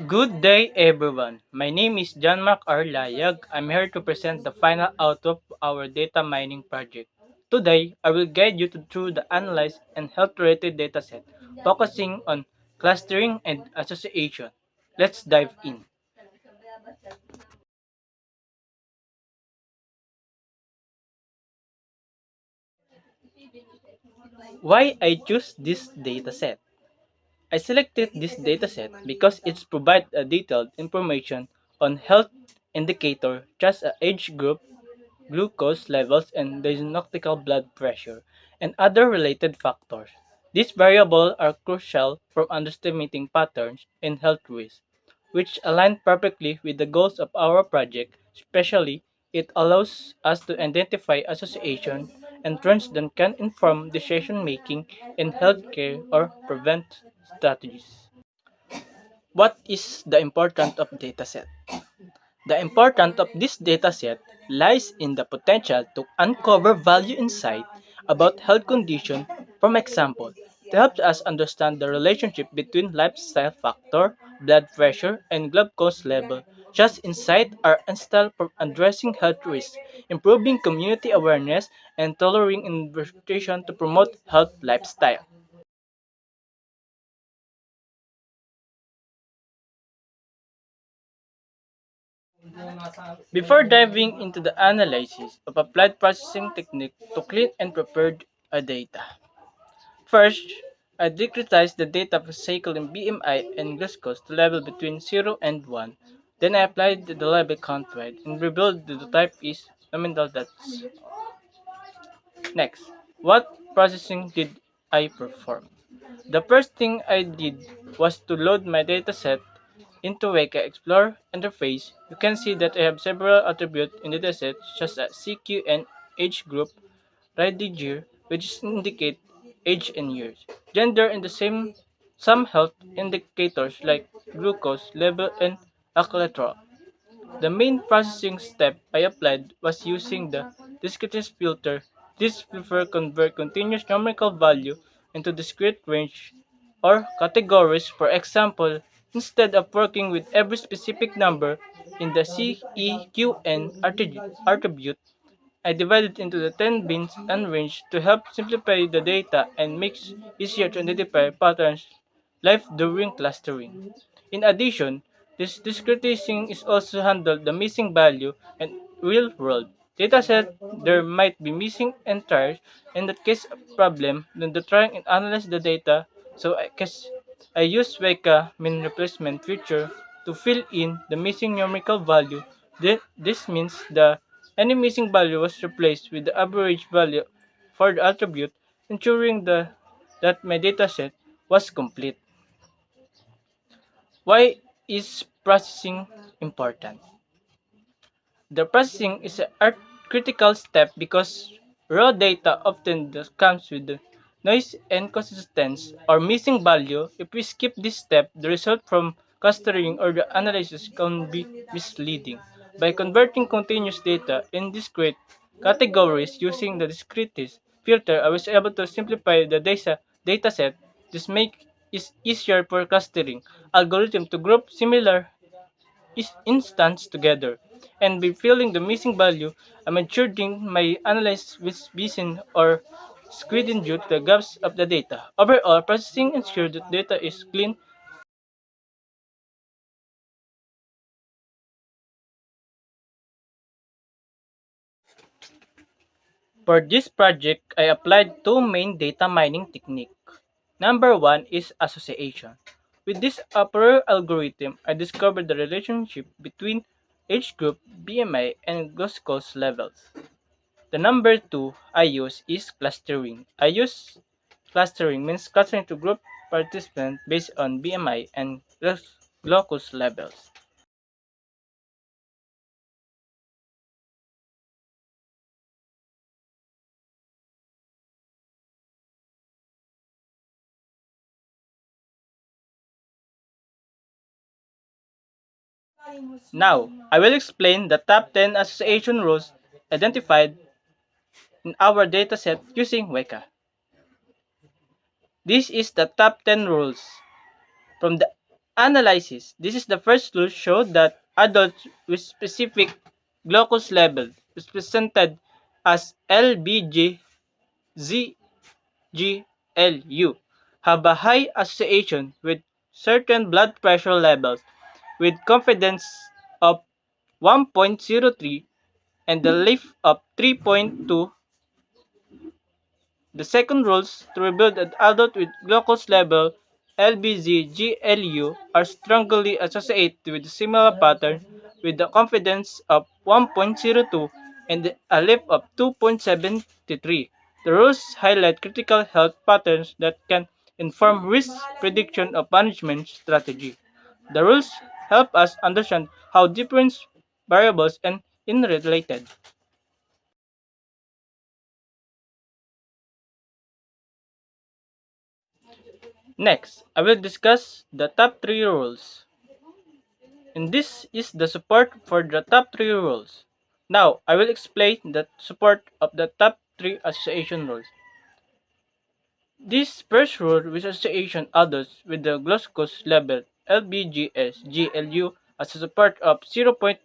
Good day, everyone. My name is John Mark R. Layag. I'm here to present the final output of our data mining project. Today, I will guide you through the analyzed and health-related dataset, focusing on clustering and association. Let's dive in. Why I choose this dataset? I selected this dataset because it provides a detailed information on health indicator such as age group, glucose levels, and diagnostical blood pressure, and other related factors. These variables are crucial for understanding patterns in health risk, which align perfectly with the goals of our project, especially it allows us to identify association and trends that can inform decision making in healthcare or prevent strategies. What is the importance of dataset? The importance of this dataset lies in the potential to uncover value insight about health condition. For example, to help us understand the relationship between lifestyle factor, blood pressure, and glucose level. Such insight are essential for addressing health risks, improving community awareness, and tailoring intervention to promote health lifestyle. Before diving into the analysis of applied processing technique to clean and prepare a data. First, I discretize the data for cycle in BMI and glucose to level between 0 and 1. Then I applied the level countride and revealed that the type is nominal dots. Next, what processing did I perform? The first thing I did was to load my dataset into Weka Explorer interface. You can see that I have several attributes in the dataset such as CQ and age group, Rediger, which indicate age and years, gender, and the same some health indicators like glucose level and cholesterol. The main processing step I applied was using the discrete filter. This filter converts continuous numerical value into discrete range or categories. For example, instead of working with every specific number in the CEQN attribute, I divided into the 10 bins and range to help simplify the data and make it easier to identify patterns live during clustering. In addition, this discretizing is also handled the missing value and real world dataset. There might be missing entries. In that case of problem, then the trying and analyze the data. So I use Weka min replacement feature to fill in the missing numerical value. This means the any missing value was replaced with the average value for the attribute, ensuring that my dataset was complete. Why is processing important? The processing is a critical step because raw data often comes with the noise, inconsistency, or missing value. If we skip this step, the result from clustering or the analysis can be misleading. By converting continuous data in discrete categories using the discretist filter, I was able to simplify the dataset. This makes it easier for clustering algorithm to group similar instance together. And by filling the missing value, I'm ensuring my analysis with missing or squeezing due to the gaps of the data. Overall, processing ensures that data is clean. For this project, I applied two main data mining techniques. Number one is association. With this upper algorithm, I discovered the relationship between age group, BMI, and glucose levels. The number two I use is clustering. I use clustering means clustering to group participants based on BMI and glucose levels. Now, I will explain the top 10 association rules identified in our dataset using Weka. This is the top 10 rules from the Analysis. This is the first rule showed that adults with specific glucose level is presented as LBG ZGLU have a high association with certain blood pressure levels with confidence of 1.03 and the lift of 3.2. The second rules to rebuild an adult with glucose level LBZ-GLU are strongly associated with a similar pattern with the confidence of 1.02 and a lift of 2.73. The rules highlight critical health patterns that can inform risk prediction of management strategy. The rules help us understand how different variables are interrelated. Next, I will discuss the top 3 rules. And this is the support for the top 3 rules. Now, I will explain the support of the top 3 association rules. This first rule with association adults with the glucose level LBGS-GLU as a support of 0.99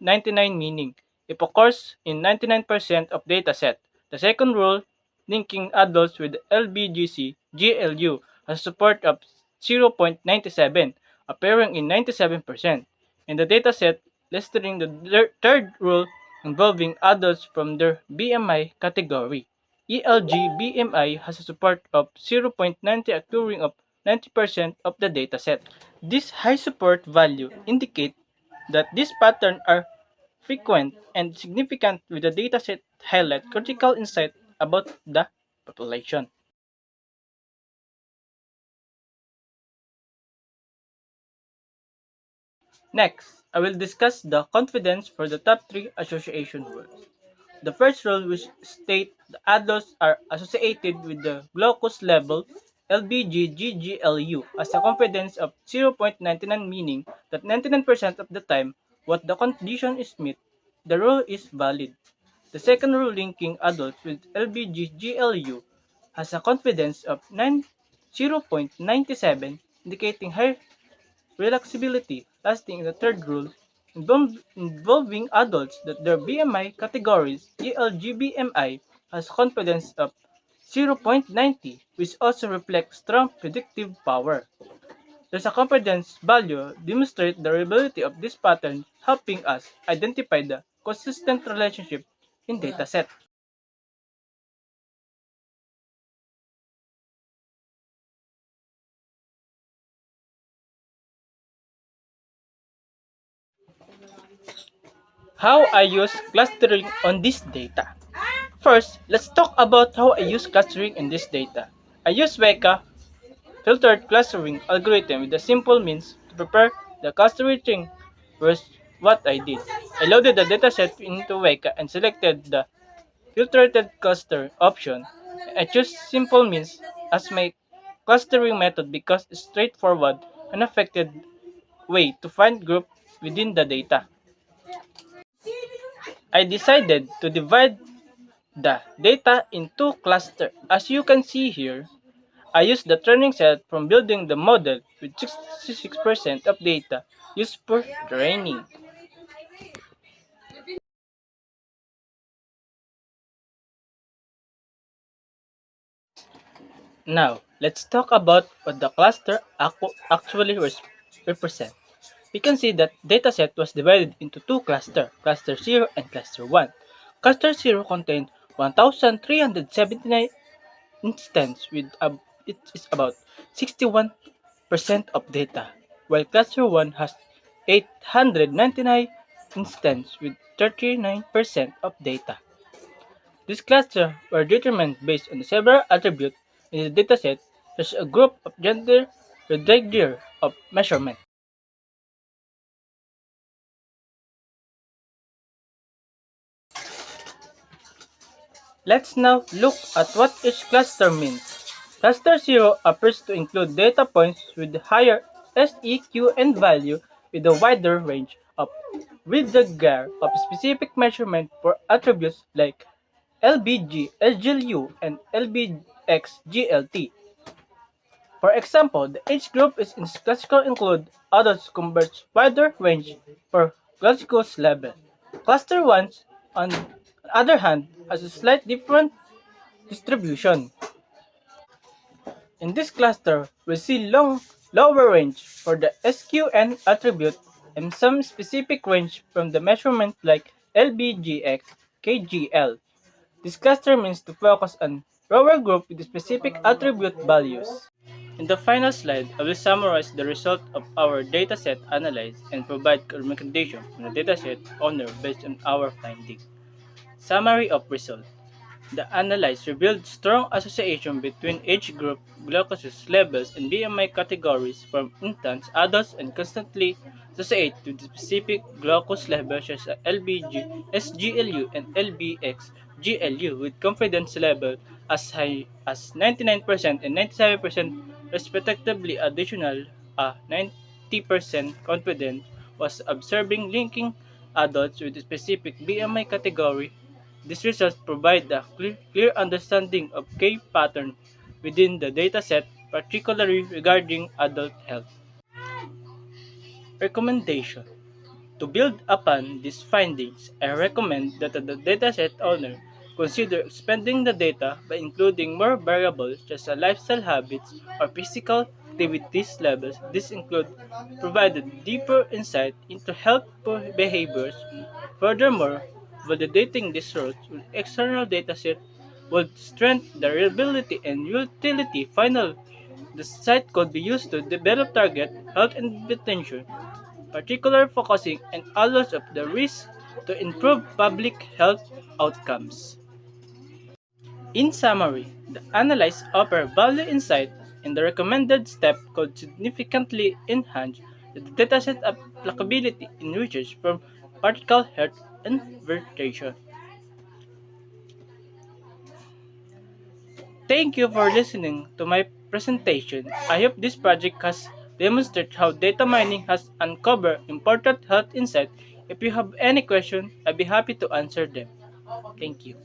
meaning if occurs in 99% of dataset. The second rule linking adults with LBGC-GLU has support of 0.97 appearing in 97% in the dataset listing the third rule involving adults from their BMI category. ELG-BMI has a support of 0.90 occurring of 90% of the dataset. This high support value indicates that these patterns are frequent and significant with the dataset highlight critical insight about the population. Next, I will discuss the confidence for the top 3 association rules. The first rule which state the adults are associated with the glucose level LBG-GGLU as a confidence of 0.99 meaning that 99% of the time what the condition is met, the rule is valid. The second rule linking adults with LBG-GLU has a confidence of 0.97 indicating high relaxability lasting in the third rule involving adults that their BMI categories ELG-BMI has confidence of 0.90 which also reflects strong predictive power. There's a confidence value demonstrate the reliability of this pattern helping us identify the consistent relationship in dataset. How I use clustering on this data. First, let's talk about how I use clustering in this data. I use Weka filtered clustering algorithm with a simple means to prepare the clustering was what I did. I loaded the dataset into Weka and selected the filtered cluster option. I chose simple means as my clustering method because it's straightforward and effective way to find group within the data. I decided to divide the data in two clusters. As you can see here, I used the training set from building the model with 66% of data used for training. Now, let's talk about what the cluster actually represents. We can see that dataset was divided into two clusters, cluster 0 and cluster 1. Cluster 0 contained 1,379 instances with it is about 61% of data, while cluster 1 has 899 instances with 39% of data. These clusters were determined based on several attributes in the dataset, such as a group of gender, the degree of measurement. Let's now look at what each cluster means. Cluster 0 appears to include data points with higher SEQ value with a wider range of with the GAR of specific measurement for attributes like LBG, SGLU, and LBX, GLT. For example, the age group is in classical include adults converts wider range for glucose level. Cluster 1, on the other hand, has a slight different distribution. In this cluster, we see lower range for the SQN attribute and some specific range from the measurement like LBGX, KGL. This cluster means to focus on lower group with specific attribute values. In the final slide, I will summarize the result of our dataset analysis and provide recommendation from the dataset owner based on our finding. Summary of result. The analysis revealed strong association between age group, glucose levels, and BMI categories. For instance, adults and constantly associate with specific glucose levels such as LBG, SGLU, and LBX, GLU with confidence level as high as 99% and 97% respectively. Additional, 90% confidence was observing linking adults with a specific BMI category. These results provide a clear understanding of key patterns within the dataset, particularly regarding adult health. Recommendation. To build upon these findings, I recommend that the dataset owner consider expanding the data by including more variables such as lifestyle habits or physical activities levels. This include provided deeper insight into health behaviors. Furthermore, validating these routes with external dataset would strengthen the reliability and utility. Finally, the site could be used to develop target health intervention, particular focusing on areas of the risk to improve public health outcomes. In summary, the analysis offer value insight and the recommended step could significantly enhance the dataset applicability in research from particle health interpretation. Thank you for listening to my presentation. I hope this project has demonstrated how data mining has uncovered important health insights. If you have any questions, I'd be happy to answer them. Thank you.